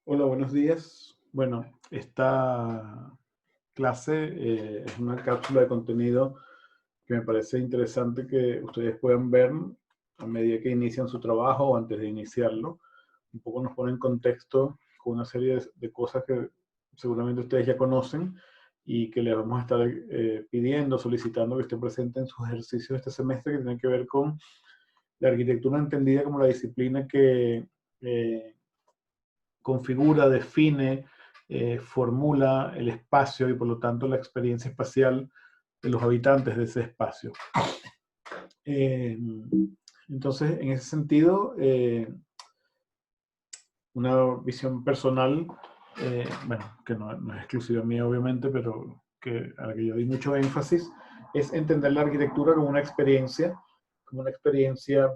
Hola, buenos días. Bueno, esta clase es una cápsula de contenido que me parece interesante que ustedes puedan ver a medida que inician su trabajo o antes de iniciarlo. Un poco nos pone en contexto con una serie de cosas que seguramente ustedes ya conocen y que les vamos a estar pidiendo, solicitando que estén presentes en sus ejercicios este semestre, que tienen que ver con la arquitectura entendida como la disciplina que eh, configura, define, formula el espacio y por lo tanto la experiencia espacial de los habitantes de ese espacio. Eh, entonces, en ese sentido, una visión personal, bueno, que no es exclusiva mía obviamente, pero a la que yo doy mucho énfasis, es entender la arquitectura como una experiencia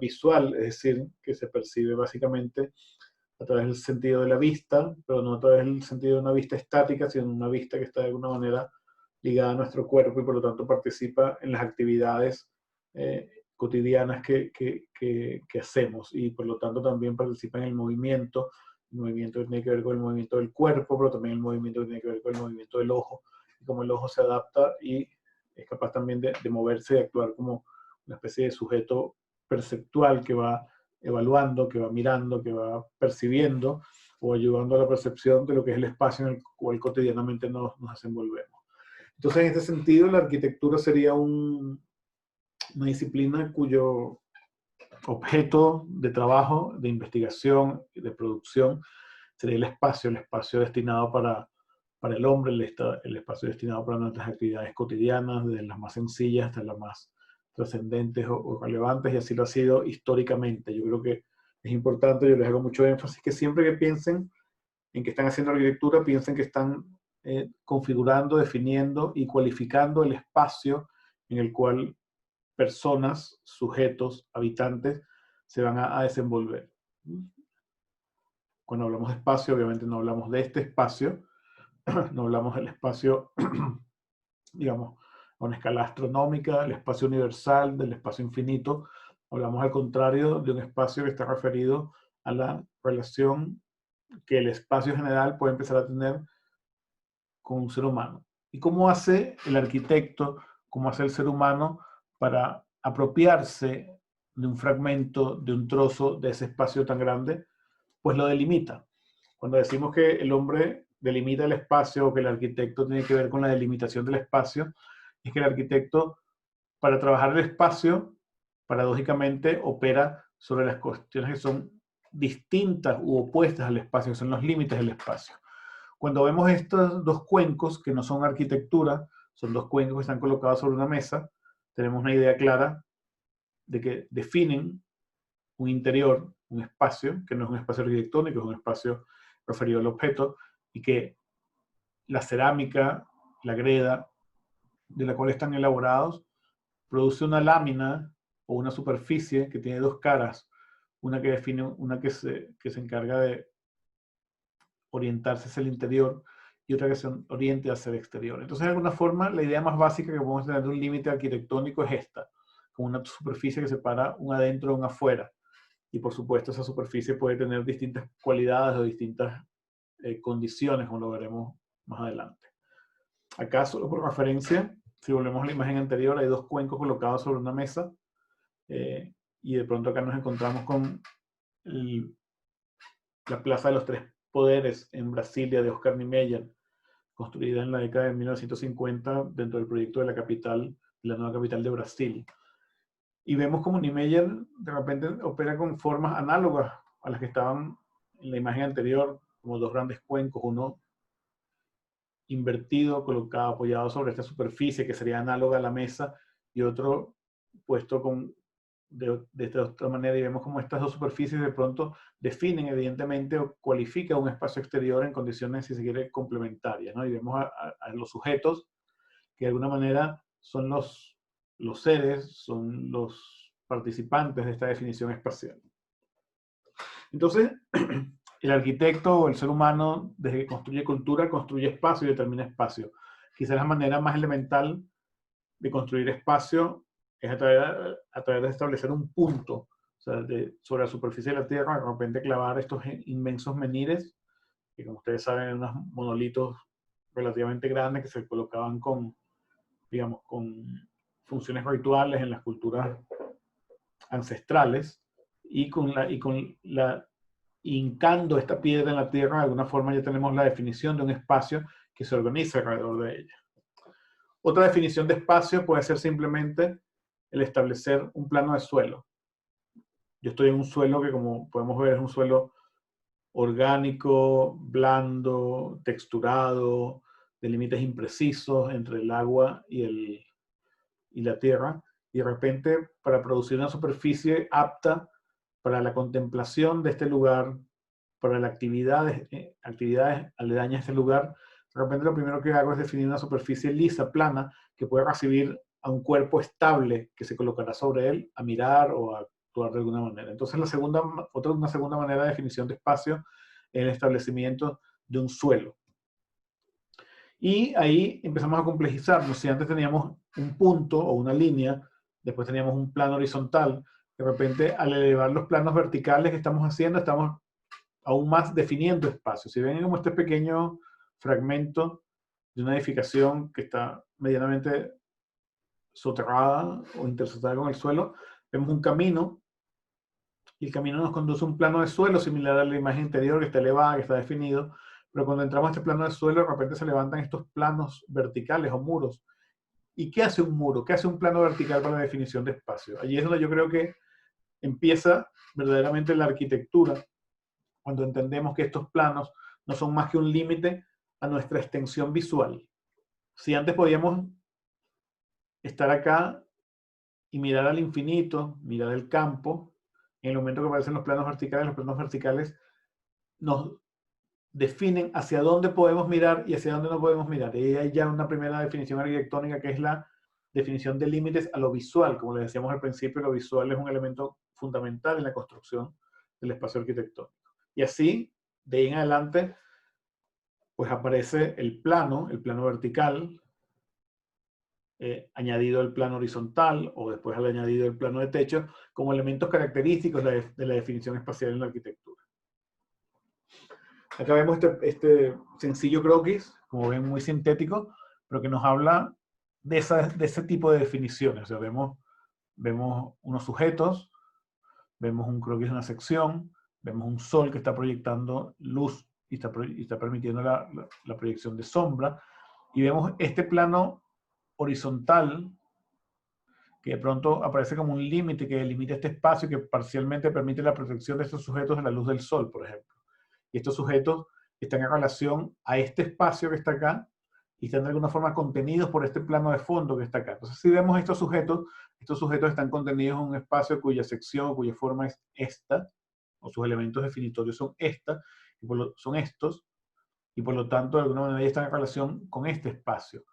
visual, es decir, que se percibe básicamente a través del sentido de la vista, pero no a través del sentido de una vista estática, sino una vista que está de alguna manera ligada a nuestro cuerpo y por lo tanto participa en las actividades cotidianas que hacemos y por lo tanto también participa en el movimiento que tiene que ver con el movimiento del cuerpo, pero también el movimiento que tiene que ver con el movimiento del ojo, y cómo el ojo se adapta y es capaz también de moverse y actuar como una especie de sujeto perceptual que va evaluando, que va mirando, que va percibiendo o ayudando a la percepción de lo que es el espacio en el cual cotidianamente nos desenvolvemos. Entonces, en este sentido, la arquitectura sería una disciplina cuyo objeto de trabajo, de investigación, de producción, sería el espacio destinado para el hombre, el espacio destinado para nuestras actividades cotidianas, desde las más sencillas hasta las más trascendentes o relevantes, y así lo ha sido históricamente. Yo creo que es importante, yo les hago mucho énfasis, que siempre que piensen en que están haciendo arquitectura, piensen que están configurando, definiendo y cualificando el espacio en el cual personas, sujetos, habitantes se van a desenvolver. Cuando hablamos de espacio, obviamente no hablamos de este espacio, no hablamos del espacio, digamos, a una escala astronómica, del espacio universal, del espacio infinito. Hablamos al contrario de un espacio que está referido a la relación que el espacio general puede empezar a tener con un ser humano. ¿Y cómo hace el arquitecto, cómo hace el ser humano para apropiarse de un fragmento, de un trozo de ese espacio tan grande? Pues lo delimita. Cuando decimos que el hombre delimita el espacio o que el arquitecto tiene que ver con la delimitación del espacio, es que el arquitecto, para trabajar el espacio, paradójicamente opera sobre las cuestiones que son distintas u opuestas al espacio, que son los límites del espacio. Cuando vemos estos dos cuencos, que no son arquitectura, son dos cuencos que están colocados sobre una mesa, tenemos una idea clara de que definen un interior, un espacio, que no es un espacio arquitectónico, es un espacio referido al objeto, y que la cerámica, la greda, de la cual están elaborados, produce una lámina o una superficie que tiene dos caras, una que define, una que se encarga de orientarse hacia el interior y otra que se oriente hacia el exterior. Entonces, de alguna forma, la idea más básica que podemos tener de un límite arquitectónico es esta, como una superficie que separa un adentro de un afuera. Y por supuesto, esa superficie puede tener distintas cualidades o distintas condiciones, como lo veremos más adelante. Acá, solo por referencia, si volvemos a la imagen anterior, hay dos cuencos colocados sobre una mesa y de pronto acá nos encontramos con el, la Plaza de los Tres Poderes en Brasilia de Oscar Niemeyer, construida en la década de 1950 dentro del proyecto de la capital, de la nueva capital de Brasil. Y vemos como Niemeyer de repente opera con formas análogas a las que estaban en la imagen anterior, como dos grandes cuencos, uno invertido, colocado, apoyado sobre esta superficie que sería análoga a la mesa, y otro puesto de esta otra manera, y vemos como estas dos superficies de pronto definen evidentemente o cualifican un espacio exterior en condiciones, si se quiere, complementarias, ¿no? Y vemos a los sujetos que de alguna manera son los seres, son los participantes de esta definición espacial. Entonces, el arquitecto o el ser humano, desde que construye cultura, construye espacio y determina espacio. Quizás la manera más elemental de construir espacio es a través de establecer un punto, o sea, sobre la superficie de la Tierra, de repente clavar estos inmensos menires que como ustedes saben, eran unos monolitos relativamente grandes que se colocaban con, digamos, con funciones rituales en las culturas ancestrales, y con la hincando esta piedra en la tierra, de alguna forma ya tenemos la definición de un espacio que se organiza alrededor de ella. Otra definición de espacio puede ser simplemente el establecer un plano de suelo. Yo estoy en un suelo que, como podemos ver, es un suelo orgánico, blando, texturado, de límites imprecisos entre el agua y la tierra, y de repente, para producir una superficie apta para la contemplación de este lugar, para las actividades aledañas a este lugar, de repente lo primero que hago es definir una superficie lisa, plana, que pueda recibir a un cuerpo estable que se colocará sobre él a mirar o a actuar de alguna manera. Entonces, una segunda manera de definición de espacio es el establecimiento de un suelo. Y ahí empezamos a complejizarnos. Si antes teníamos un punto o una línea, después teníamos un plano horizontal, de repente al elevar los planos verticales que estamos haciendo, estamos aún más definiendo espacios. Si ven como este pequeño fragmento de una edificación que está medianamente soterrada o interceptada con el suelo, vemos un camino, y el camino nos conduce a un plano de suelo similar a la imagen interior, que está elevada, que está definido, pero cuando entramos a este plano de suelo, de repente se levantan estos planos verticales o muros. ¿Y qué hace un muro? ¿Qué hace un plano vertical para la definición de espacio? Allí es donde yo creo que empieza verdaderamente la arquitectura, cuando entendemos que estos planos no son más que un límite a nuestra extensión visual. Si antes podíamos estar acá y mirar al infinito, mirar el campo, en el momento que aparecen los planos verticales nos definen hacia dónde podemos mirar y hacia dónde no podemos mirar. Y hay ya una primera definición arquitectónica, que es la definición de límites a lo visual. Como les decíamos al principio, lo visual es un elemento fundamental en la construcción del espacio arquitectónico. Y así, de ahí en adelante, pues aparece el plano vertical, añadido el plano horizontal, o después al añadido el plano de techo, como elementos característicos de la definición espacial en la arquitectura. Acá vemos este sencillo croquis, como ven, muy sintético, pero que nos habla de ese tipo de definiciones. O sea, vemos unos sujetos, vemos un croquis de una sección, vemos un sol que está proyectando luz y está permitiendo la proyección de sombra, y vemos este plano horizontal que de pronto aparece como un límite que delimita este espacio, que parcialmente permite la protección de estos sujetos de la luz del sol, por ejemplo. Y estos sujetos están en relación a este espacio que está acá y están de alguna forma contenidos por este plano de fondo que está acá. Entonces, si vemos estos sujetos están contenidos en un espacio cuya sección, cuya forma es esta, o sus elementos definitorios son son estos, y por lo tanto, de alguna manera, están en relación con este espacio.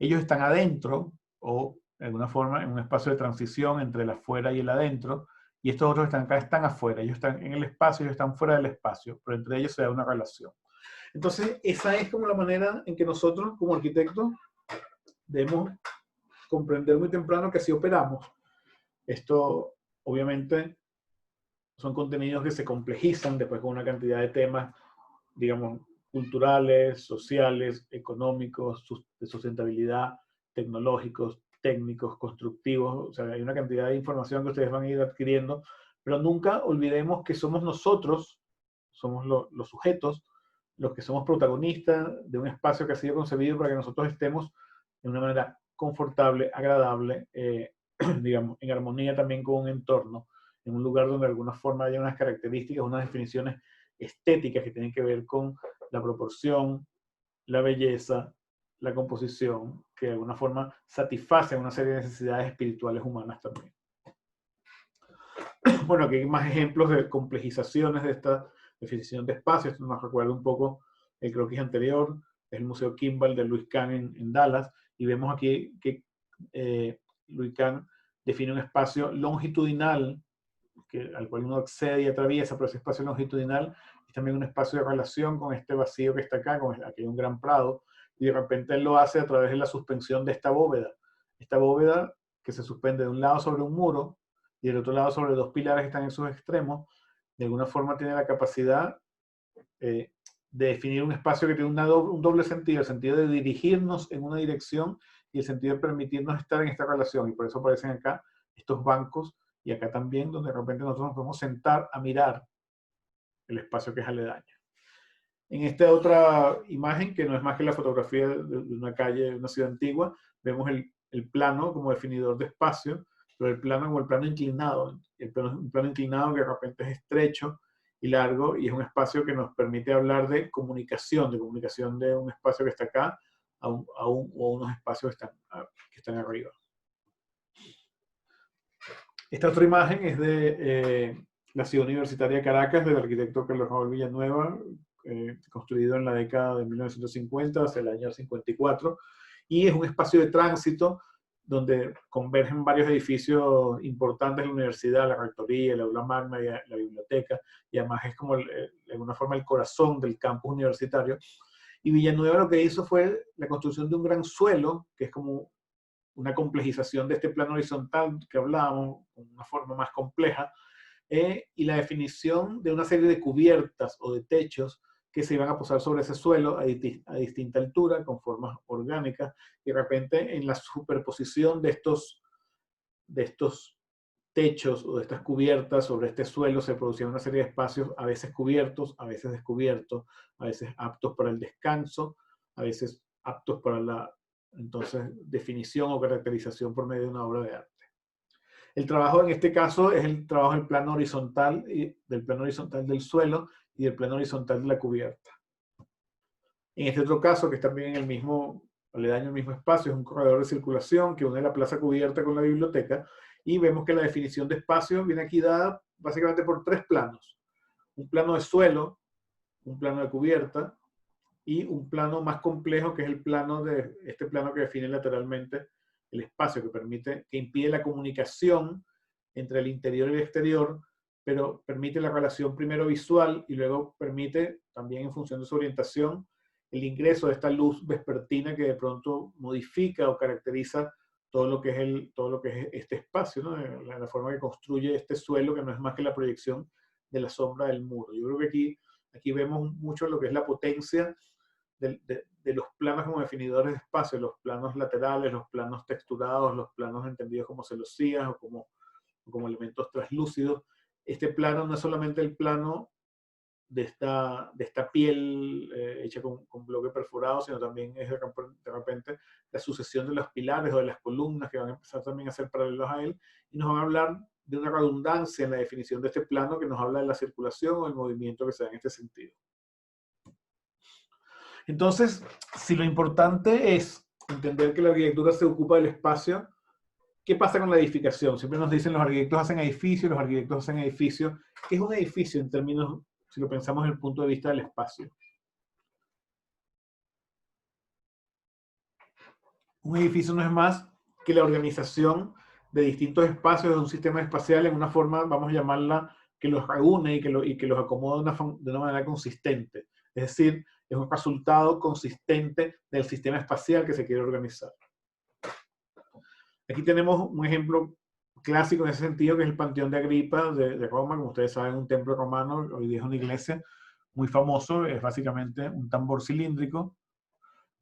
Ellos están adentro, o de alguna forma, en un espacio de transición entre el afuera y el adentro, y estos otros que están acá están afuera. Ellos están en el espacio, ellos están fuera del espacio, pero entre ellos se da una relación. Entonces, esa es como la manera en que nosotros, como arquitectos, debemos comprender muy temprano que así operamos. Esto, obviamente, son contenidos que se complejizan después con una cantidad de temas, digamos, culturales, sociales, económicos, de sustentabilidad, tecnológicos, técnicos, constructivos. O sea, hay una cantidad de información que ustedes van a ir adquiriendo, pero nunca olvidemos que somos nosotros, somos los sujetos, los que somos protagonistas de un espacio que ha sido concebido para que nosotros estemos de una manera confortable, agradable, digamos, en armonía también con un entorno, en un lugar donde de alguna forma haya unas características, unas definiciones estéticas que tienen que ver con la proporción, la belleza, la composición, que de alguna forma satisfacen una serie de necesidades espirituales humanas también. Bueno, aquí hay más ejemplos de complejizaciones de esta definición de espacio. Esto nos recuerda un poco el croquis anterior, es el Museo Kimball de Louis Kahn en Dallas, y vemos aquí que Louis Kahn define un espacio longitudinal al cual uno accede y atraviesa, pero ese espacio longitudinal es también un espacio de relación con este vacío que está acá, aquí hay un gran prado, y de repente él lo hace a través de la suspensión de esta bóveda que se suspende de un lado sobre un muro y del otro lado sobre dos pilares que están en sus extremos. De alguna forma tiene la capacidad de definir un espacio que tiene un doble sentido, el sentido de dirigirnos en una dirección y el sentido de permitirnos estar en esta relación. Y por eso aparecen acá estos bancos y acá también, donde de repente nosotros nos podemos sentar a mirar el espacio que es aledaño. En esta otra imagen, que no es más que la fotografía de una calle, de una ciudad antigua, vemos el plano como definidor de espacio, pero el plano como el plano inclinado. Un plano inclinado que de repente es estrecho y largo, y es un espacio que nos permite hablar de comunicación de un espacio que está acá a unos espacios que están arriba. Esta otra imagen es de la ciudad universitaria de Caracas, del arquitecto Carlos Raúl Villanueva, construido en la década de 1950 hasta el año 54, y es un espacio de tránsito donde convergen varios edificios importantes de la universidad, la rectoría, el aula magna y la biblioteca, y además es como de alguna forma el corazón del campus universitario. Y Villanueva lo que hizo fue la construcción de un gran suelo, que es como una complejización de este plano horizontal que hablábamos, con una forma más compleja, y la definición de una serie de cubiertas o de techos que se iban a posar sobre ese suelo a distinta altura, con formas orgánicas, y de repente en la superposición de estos techos o de estas cubiertas sobre este suelo se producían una serie de espacios, a veces cubiertos, a veces descubiertos, a veces aptos para el descanso, a veces aptos para la definición o caracterización por medio de una obra de arte. El trabajo en este caso es el trabajo del plano horizontal del suelo y del plano horizontal de la cubierta. En este otro caso, que es también en el mismo, aledaño al mismo espacio, es un corredor de circulación que une la plaza cubierta con la biblioteca, y vemos que la definición de espacio viene aquí dada básicamente por tres planos. Un plano de suelo, un plano de cubierta y un plano más complejo que es el plano este plano que define lateralmente el espacio, que impide la comunicación entre el interior y el exterior, pero permite la relación primero visual y luego permite también, en función de su orientación, el ingreso de esta luz vespertina que de pronto modifica o caracteriza todo lo que es este espacio, ¿no? La forma que construye este suelo, que no es más que la proyección de la sombra del muro. Yo creo que aquí vemos mucho lo que es la potencia de los planos como definidores de espacio, los planos laterales, los planos texturados, los planos entendidos como celosías o como elementos translúcidos. Este plano no es solamente el plano de esta piel hecha con bloque perforado, sino también es de repente la sucesión de los pilares o de las columnas que van a empezar también a ser paralelos a él, y nos van a hablar de una redundancia en la definición de este plano que nos habla de la circulación o el movimiento que se da en este sentido. Entonces, si lo importante es entender que la arquitectura se ocupa del espacio, ¿qué pasa con la edificación? Siempre nos dicen los arquitectos hacen edificios, los arquitectos hacen edificios. ¿Qué es un edificio en términos, si lo pensamos desde el punto de vista del espacio? Un edificio no es más que la organización de distintos espacios de un sistema espacial en una forma, vamos a llamarla, que los reúne y que los acomoda de una manera consistente. Es decir, es un resultado consistente del sistema espacial que se quiere organizar. Aquí tenemos un ejemplo clásico en ese sentido, que es el Panteón de Agripa de Roma. Como ustedes saben, un templo romano, hoy día es una iglesia muy famoso, es básicamente un tambor cilíndrico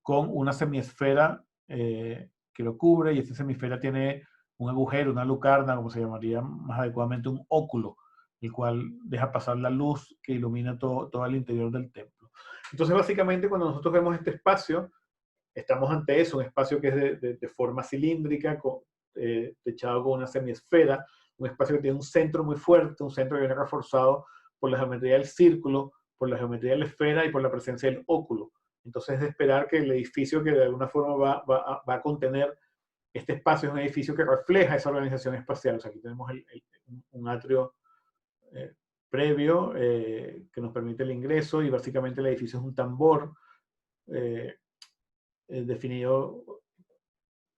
con una semiesfera que lo cubre, y esta semiesfera tiene un agujero, una lucarna, como se llamaría más adecuadamente un óculo, el cual deja pasar la luz que ilumina todo el interior del templo. Entonces, básicamente, cuando nosotros vemos este espacio, estamos ante eso, un espacio que es de forma cilíndrica, techado con una semiesfera, un espacio que tiene un centro muy fuerte, un centro que viene reforzado por la geometría del círculo, por la geometría de la esfera y por la presencia del óculo. Entonces es de esperar que el edificio que de alguna forma va a contener este espacio es un edificio que refleja esa organización espacial. O sea, aquí tenemos un atrio previo que nos permite el ingreso, y básicamente el edificio es un tambor definido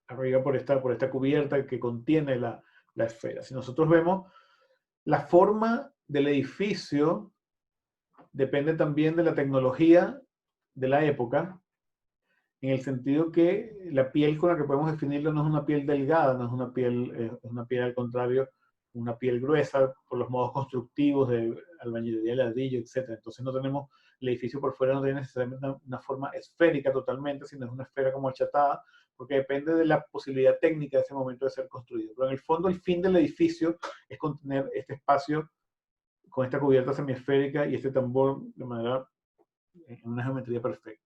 arriba por esta cubierta que contiene la esfera. Si nosotros vemos, la forma del edificio depende también de la tecnología de la época, en el sentido que la piel con la que podemos definirlo no es una piel delgada, no es una piel al contrario, una piel gruesa por los modos constructivos de albañilería de ladrillo, etc. Entonces no tenemos, el edificio por fuera no tiene necesariamente una forma esférica totalmente, sino es una esfera como achatada, porque depende de la posibilidad técnica de ese momento de ser construido. Pero en el fondo el fin del edificio es contener este espacio con esta cubierta semiesférica y este tambor de manera, en una geometría perfecta.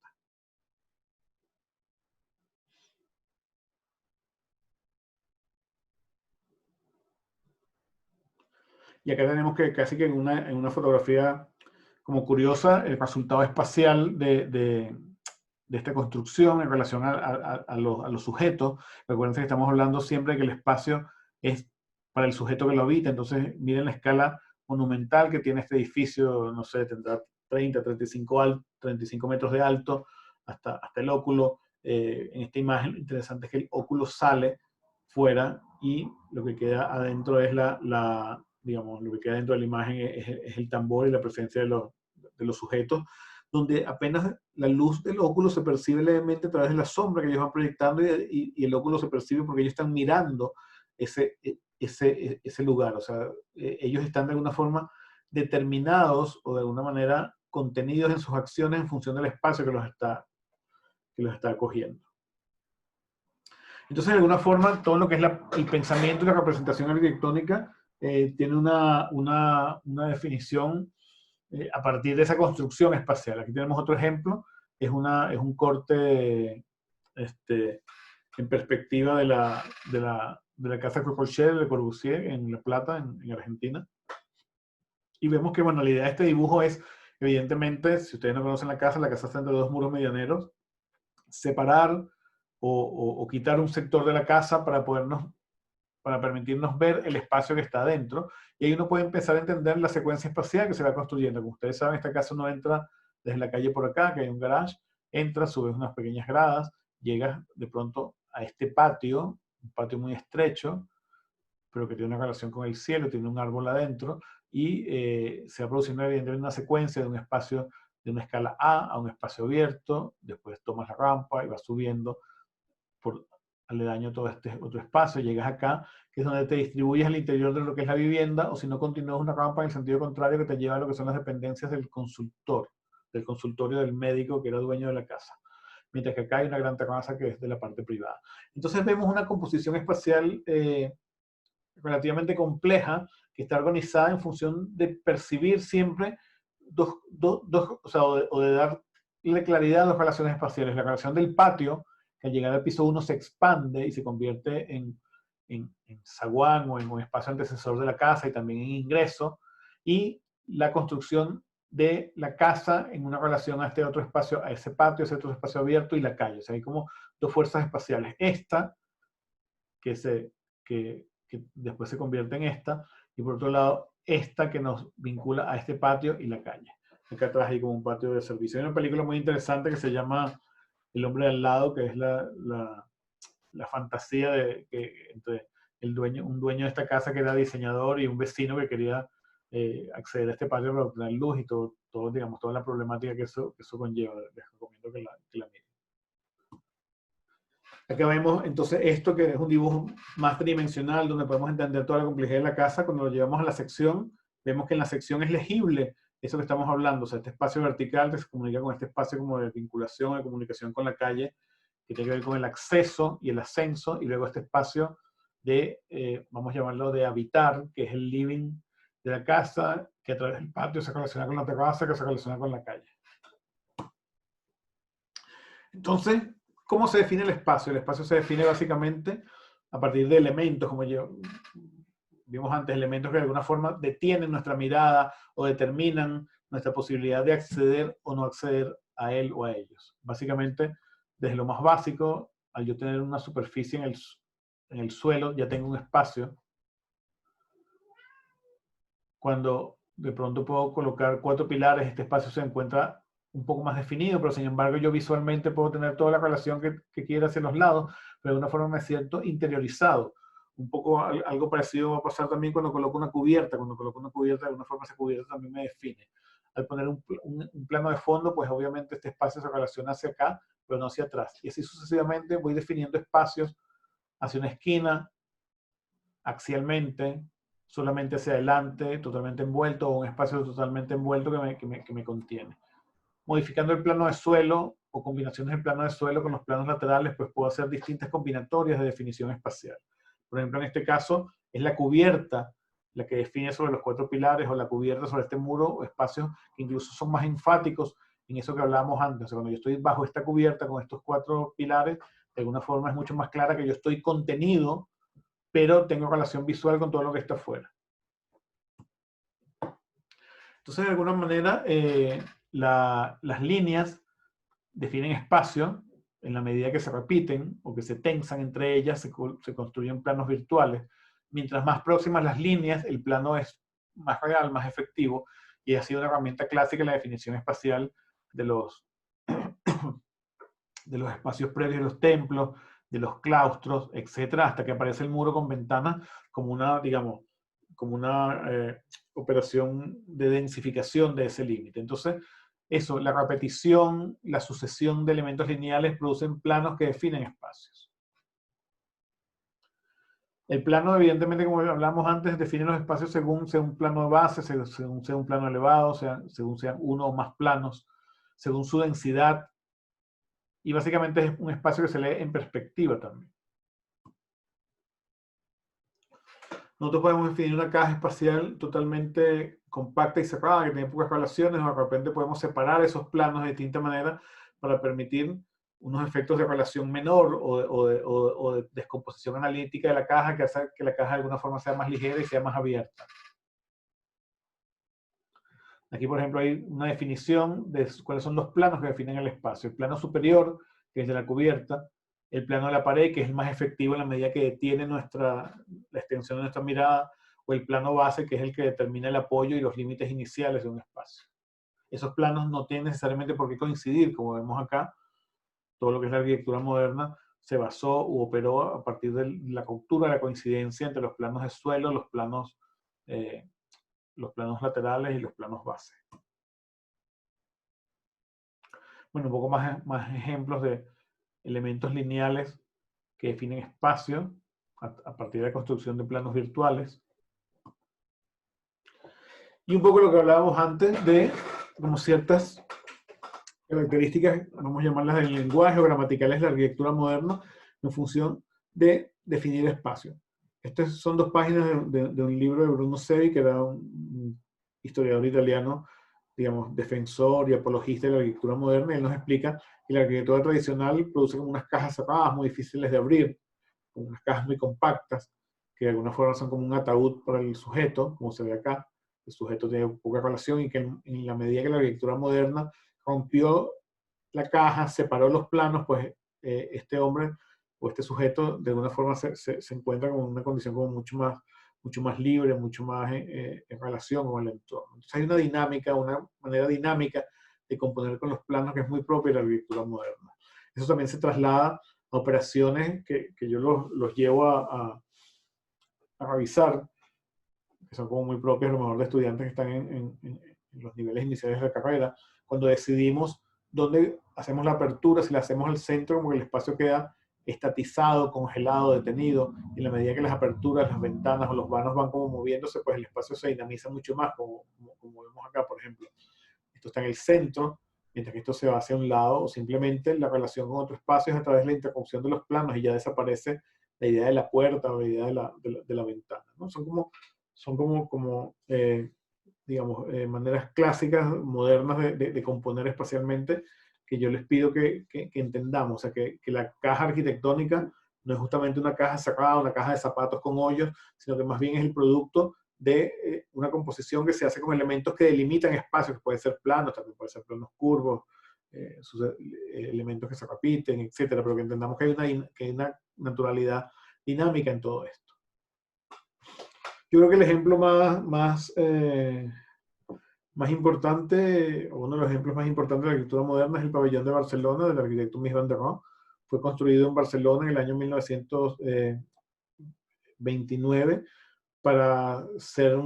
Y acá tenemos que casi que en una fotografía como curiosa, el resultado espacial de esta construcción en relación a los sujetos. Recuerden que estamos hablando siempre de que el espacio es para el sujeto que lo habita. Entonces, miren la escala monumental que tiene este edificio, no sé, tendrá 30, 35 metros de alto hasta el óculo. En esta imagen, lo interesante es que el óculo sale fuera y lo que queda adentro es digamos, lo que queda dentro de la imagen es el tambor y la presencia de los sujetos, donde apenas la luz del óculo se percibe levemente a través de la sombra que ellos van proyectando y el óculo se percibe porque ellos están mirando ese lugar. O sea, ellos están de alguna forma determinados o de alguna manera contenidos en sus acciones en función del espacio que los está acogiendo. Entonces, de alguna forma, todo lo que es el pensamiento y la representación arquitectónica tiene una definición a partir de esa construcción espacial. Aquí tenemos otro ejemplo, es un corte en perspectiva de la casa Corbusier, de Corbusier en La Plata, en Argentina. Y vemos que, bueno, la idea de este dibujo es, evidentemente, si ustedes no conocen la casa está entre dos muros medianeros, separar o quitar un sector de la casa para permitirnos ver el espacio que está adentro. Y ahí uno puede empezar a entender la secuencia espacial que se va construyendo. Como ustedes saben, esta casa no entra desde la calle por acá, que hay un garage, entra, subes unas pequeñas gradas, llegas de pronto a este patio, un patio muy estrecho, pero que tiene una relación con el cielo, tiene un árbol adentro, y se va produciendo evidentemente una secuencia de un espacio de una escala A un espacio abierto, después tomas la rampa y vas subiendo por aledaño todo este otro espacio, llegas acá, que es donde te distribuyes al interior de lo que es la vivienda, o si no continúas una rampa en el sentido contrario que te lleva a lo que son las dependencias del consultorio del médico que era dueño de la casa. Mientras que acá hay una gran terraza que es de la parte privada. Entonces vemos una composición espacial relativamente compleja que está organizada en función de percibir siempre o de darle claridad a las relaciones espaciales. La relación del patio, que al llegar al piso 1 se expande y se convierte en zaguán o en un espacio antecesor de la casa y también en ingreso, y la construcción de la casa en una relación a este otro espacio, a ese patio, ese otro espacio abierto y la calle. O sea, hay como dos fuerzas espaciales. Esta, que después se convierte en esta, y por otro lado, esta que nos vincula a este patio y la calle. Acá atrás hay como un patio de servicio. Hay una película muy interesante que se llama El hombre al lado, que es la fantasía entre un dueño de esta casa que era diseñador y un vecino que quería acceder a este patio para obtener luz y digamos, toda la problemática que eso conlleva. Les recomiendo que la miren. Acá vemos entonces esto que es un dibujo más tridimensional donde podemos entender toda la complejidad de la casa. Cuando lo llevamos a la sección, vemos que en la sección es legible eso que estamos hablando, o sea, este espacio vertical que se comunica con este espacio como de vinculación, de comunicación con la calle, que tiene que ver con el acceso y el ascenso, y luego este espacio vamos a llamarlo de habitar, que es el living de la casa, que a través del patio se relaciona con la terraza, que se relaciona con la calle. Entonces, ¿cómo se define el espacio? El espacio se define básicamente a partir de elementos, como vimos antes, elementos que de alguna forma detienen nuestra mirada o determinan nuestra posibilidad de acceder o no acceder a él o a ellos. Básicamente, desde lo más básico, al yo tener una superficie en el suelo, ya tengo un espacio. Cuando de pronto puedo colocar 4 pilares, este espacio se encuentra un poco más definido, pero sin embargo yo visualmente puedo tener toda la relación que quiera hacia los lados, pero de una forma me siento interiorizado. Un poco algo parecido va a pasar también cuando coloco una cubierta. Cuando coloco una cubierta, de alguna forma esa cubierta también me define. Al poner un plano de fondo, pues obviamente este espacio se relaciona hacia acá, pero no hacia atrás. Y así sucesivamente voy definiendo espacios hacia una esquina, axialmente, solamente hacia adelante, totalmente envuelto, o un espacio totalmente envuelto que me contiene. Modificando el plano de suelo o combinaciones del plano de suelo con los planos laterales, pues puedo hacer distintas combinatorias de definición espacial. Por ejemplo, en este caso es la cubierta la que define sobre los 4 pilares, o la cubierta sobre este muro, o espacios que incluso son más enfáticos en eso que hablábamos antes. O sea, cuando yo estoy bajo esta cubierta con estos 4 pilares, de alguna forma es mucho más clara que yo estoy contenido, pero tengo relación visual con todo lo que está afuera. Entonces, de alguna manera, las líneas definen espacio en la medida que se repiten o que se tensan entre ellas, se construyen planos virtuales. Mientras más próximas las líneas, el plano es más real, más efectivo, y ha sido una herramienta clásica en la definición espacial de los espacios previos de los templos, de los claustros, etcétera, hasta que aparece el muro con ventanas como una, digamos, como una operación de densificación de ese límite. Entonces, eso, la repetición, la sucesión de elementos lineales producen planos que definen espacios. El plano, evidentemente, como hablamos antes, define los espacios según sea un plano de base, según sea un plano elevado, según sean uno o más planos, según su densidad, y básicamente es un espacio que se lee en perspectiva también. Nosotros podemos definir una caja espacial totalmente compacta y cerrada, que tiene pocas relaciones, o de repente podemos separar esos planos de distinta manera para permitir unos efectos de relación menor o de descomposición analítica de la caja, que hace que la caja de alguna forma sea más ligera y sea más abierta. Aquí, por ejemplo, hay una definición de cuáles son los planos que definen el espacio. El plano superior, que es de la cubierta, el plano de la pared, que es el más efectivo en la medida que detiene la extensión de nuestra mirada, o el plano base, que es el que determina el apoyo y los límites iniciales de un espacio. Esos planos no tienen necesariamente por qué coincidir, como vemos acá. Todo lo que es la arquitectura moderna se basó u operó a partir de la cultura, la coincidencia entre los planos de suelo, los planos laterales y los planos base. Bueno, un poco más ejemplos de elementos lineales que definen espacio a partir de la construcción de planos virtuales. Y un poco lo que hablábamos antes de como ciertas características, vamos a llamarlas del lenguaje o gramaticales de la arquitectura moderna en función de definir espacio. Estas son 2 páginas de un libro de Bruno Sevi, que era un historiador italiano, digamos, defensor y apologista de la arquitectura moderna. Él nos explica que la arquitectura tradicional produce como unas cajas cerradas muy difíciles de abrir, como unas cajas muy compactas, que de alguna forma son como un ataúd para el sujeto, como se ve acá. El sujeto tiene poca relación, y que en la medida que la arquitectura moderna rompió la caja, separó los planos, pues este hombre o este sujeto de alguna forma se encuentra con una condición como mucho más libre, mucho más en relación con el entorno. Entonces hay una dinámica, una manera dinámica de componer con los planos que es muy propia de la arquitectura moderna. Eso también se traslada a operaciones que yo los llevo a revisar, que son como muy propias a lo mejor de estudiantes que están en los niveles iniciales de la carrera, cuando decidimos dónde hacemos la apertura, si la hacemos al centro, como que el espacio queda estatizado, congelado, detenido, y en la medida que las aperturas, las ventanas o los vanos van como moviéndose, pues el espacio se dinamiza mucho más, como vemos acá, por ejemplo. Esto está en el centro, mientras que esto se va hacia un lado, o simplemente la relación con otro espacio es a través de la interrupción de los planos, y ya desaparece la idea de la puerta o la idea de la ventana, ¿no? Son como digamos, maneras clásicas, modernas de componer espacialmente, que yo les pido que entendamos. O sea, que la caja arquitectónica no es justamente una caja cerrada, una caja de zapatos con hoyos, sino que más bien es el producto de una composición que se hace con elementos que delimitan espacios, que pueden ser planos, también pueden ser planos curvos, elementos que se repiten, etcétera, pero que entendamos que hay una naturalidad dinámica en todo esto. Yo creo que el ejemplo más importante, o uno de los ejemplos más importantes de la arquitectura moderna, es el pabellón de Barcelona del arquitecto Mies van der Rohe. Fue construido en Barcelona en el año 1929 para ser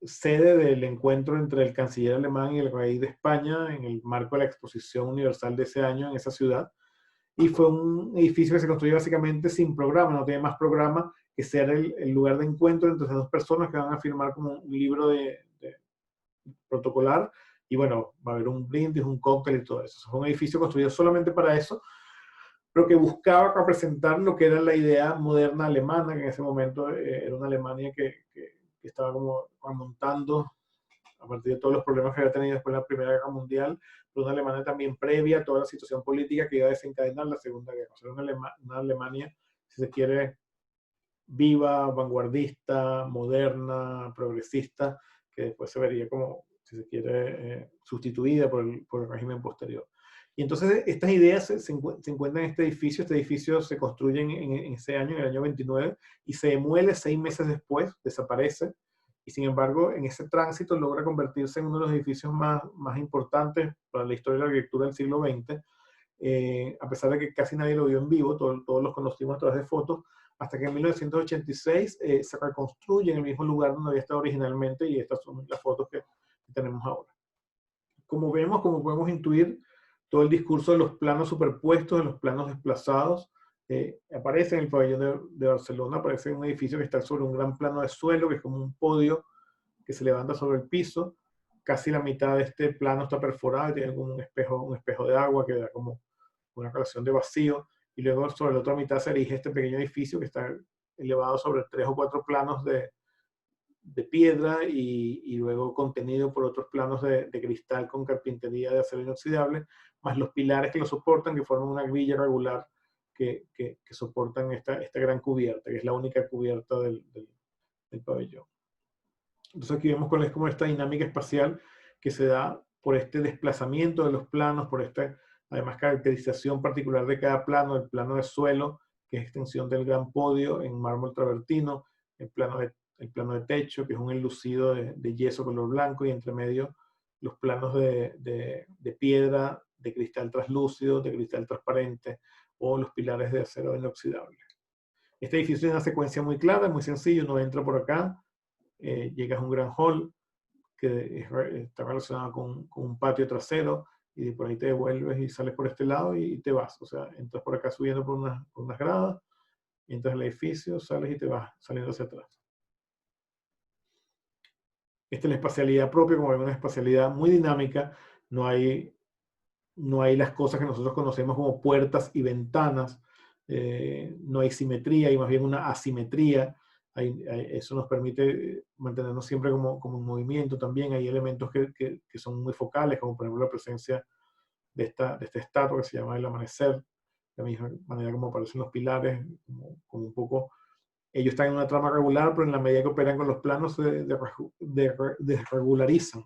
sede del encuentro entre el canciller alemán y el rey de España en el marco de la exposición universal de ese año en esa ciudad. Y fue un edificio que se construyó básicamente sin programa, no tiene más programa que sea el lugar de encuentro entre esas dos personas que van a firmar como un libro de protocolar, y bueno, va a haber un brindis, un cóctel y todo eso. Es un edificio construido solamente para eso, pero que buscaba representar lo que era la idea moderna alemana, que en ese momento era una Alemania que estaba como remontando a partir de todos los problemas que había tenido después de la Primera Guerra Mundial, pero una Alemania también previa a toda la situación política que iba a desencadenar la Segunda Guerra. O sea, una Alemania, si se quiere, viva, vanguardista, moderna, progresista, que después se vería como, si se quiere, sustituida por el régimen posterior. Y entonces estas ideas se encuentran en este edificio se construye en ese año, en el año 29, y se demuele 6 meses después, desaparece, y sin embargo en ese tránsito logra convertirse en uno de los edificios más importantes para la historia de la arquitectura del siglo XX, a pesar de que casi nadie lo vio en vivo, todos los conocimos a través de fotos, hasta que en 1986 se reconstruye en el mismo lugar donde había estado originalmente, y estas son las fotos que tenemos ahora. Como vemos, como podemos intuir, todo el discurso de los planos superpuestos, de los planos desplazados, aparece en el pabellón de Barcelona, aparece en un edificio que está sobre un gran plano de suelo, que es como un podio que se levanta sobre el piso. Casi la mitad de este plano está perforado y tiene como un espejo de agua que da como una relación de vacío, y luego sobre la otra mitad se erige este pequeño edificio que está elevado sobre 3 o 4 planos de piedra y luego contenido por otros planos de cristal con carpintería de acero inoxidable, más los pilares que lo soportan, que forman una grilla regular que soportan esta gran cubierta, que es la única cubierta del pabellón. Entonces aquí vemos cuál es como esta dinámica espacial que se da por este desplazamiento de los planos, por esta, además, caracterización particular de cada plano, el plano de suelo, que es extensión del gran podio en mármol travertino, el plano de techo, que es un enlucido de yeso color blanco, y entre medio los planos de piedra, de cristal translúcido, de cristal transparente, o los pilares de acero inoxidable. Este edificio tiene una secuencia muy clara, muy sencillo. Uno entra por acá, llegas a un gran hall que está relacionado con un patio trasero, y por ahí te devuelves y sales por este lado y te vas. O sea, entras por acá subiendo por unas gradas, entras al edificio, sales y te vas saliendo hacia atrás. Esta es la espacialidad propia, como vemos, una espacialidad muy dinámica. No hay las cosas que nosotros conocemos como puertas y ventanas. No hay simetría, hay más bien una asimetría. Eso nos permite mantenernos siempre como en movimiento. También hay elementos que son muy focales, como por ejemplo la presencia de esta estatua que se llama El Amanecer, de la misma manera como aparecen los pilares, como un poco, ellos están en una trama regular, pero en la medida que operan con los planos se desregularizan.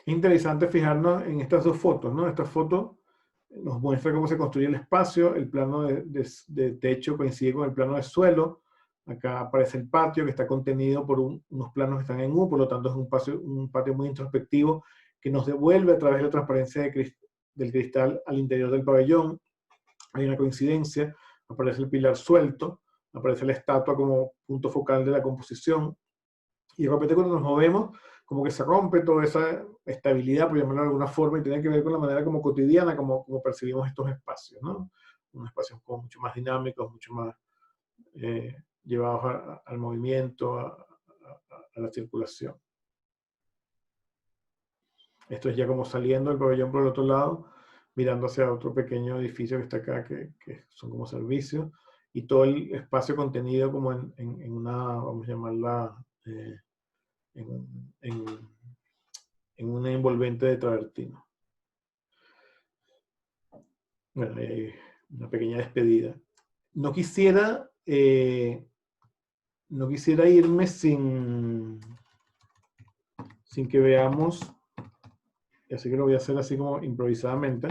Es interesante fijarnos en estas dos fotos, ¿no? Esta foto nos muestra cómo se construye el espacio, el plano de techo coincide con el plano de suelo. Acá aparece el patio que está contenido por unos planos que están en U, por lo tanto es un patio muy introspectivo que nos devuelve a través de la transparencia del cristal al interior del pabellón. Hay una coincidencia, aparece el pilar suelto, aparece la estatua como punto focal de la composición, y de repente cuando nos movemos, como que se rompe toda esa estabilidad, por llamarlo de alguna forma, y tiene que ver con la manera como cotidiana, como percibimos estos espacios, ¿no? Unos espacios como mucho más dinámicos, mucho más llevados al movimiento, a la circulación. Esto es ya como saliendo del pabellón por el otro lado, mirando hacia otro pequeño edificio que está acá, que son como servicios, y todo el espacio contenido como en una, vamos a llamarla, en un envolvente de travertino. Bueno, una pequeña despedida. No quisiera irme sin que veamos, y así que lo voy a hacer así como improvisadamente.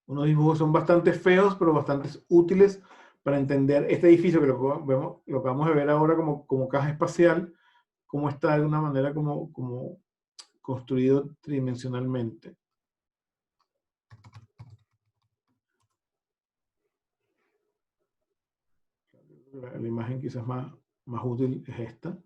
Unos dibujos son bastante feos, pero bastante útiles para entender este edificio, que lo vamos a ver ahora como caja espacial, cómo está de alguna manera como construido tridimensionalmente. La imagen quizás más útil es esta.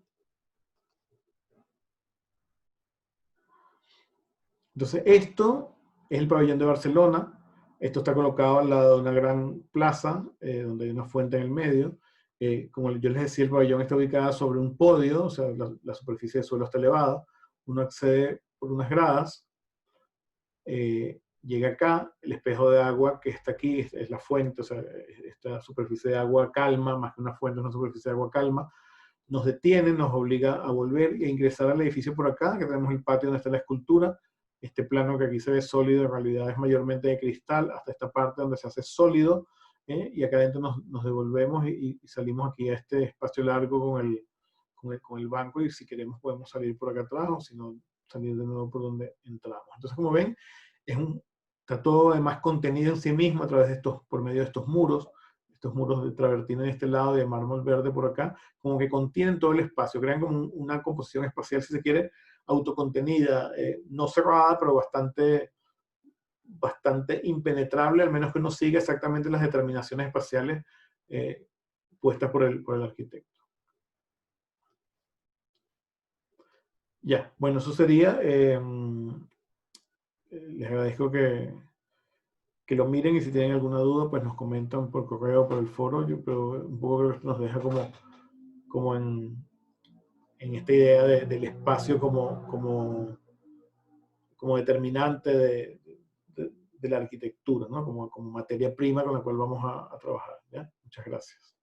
Entonces, esto es el pabellón de Barcelona. Esto está colocado al lado de una gran plaza, donde hay una fuente en el medio. Como yo les decía, el pabellón está ubicado sobre un podio, o sea, la superficie del suelo está elevada. Uno accede por unas gradas, llega acá, el espejo de agua que está aquí es la fuente, o sea, esta superficie de agua calma, más que una fuente, es una superficie de agua calma. Nos detiene, nos obliga a volver e ingresar al edificio por acá, que tenemos el patio donde está la escultura. Este plano que aquí se ve sólido, en realidad es mayormente de cristal, hasta esta parte donde se hace sólido, y acá adentro nos devolvemos y salimos aquí a este espacio largo con el banco, y si queremos podemos salir por acá atrás, o si no, salir de nuevo por donde entramos. Entonces, como ven, está todo además contenido en sí mismo a través de por medio de estos muros de travertino de este lado, de mármol verde por acá, como que contienen todo el espacio, crean como una composición espacial, si se quiere, autocontenida, no cerrada, pero bastante impenetrable, al menos que uno siga exactamente las determinaciones espaciales puestas por el arquitecto. Ya, bueno, eso sería. Les agradezco que lo miren, y si tienen alguna duda, pues nos comentan por correo o por el foro. Yo creo, un poco creo que esto nos deja como en esta idea del espacio como determinante de la arquitectura, ¿no? Como materia prima con la cual vamos a trabajar, ¿ya? Muchas gracias.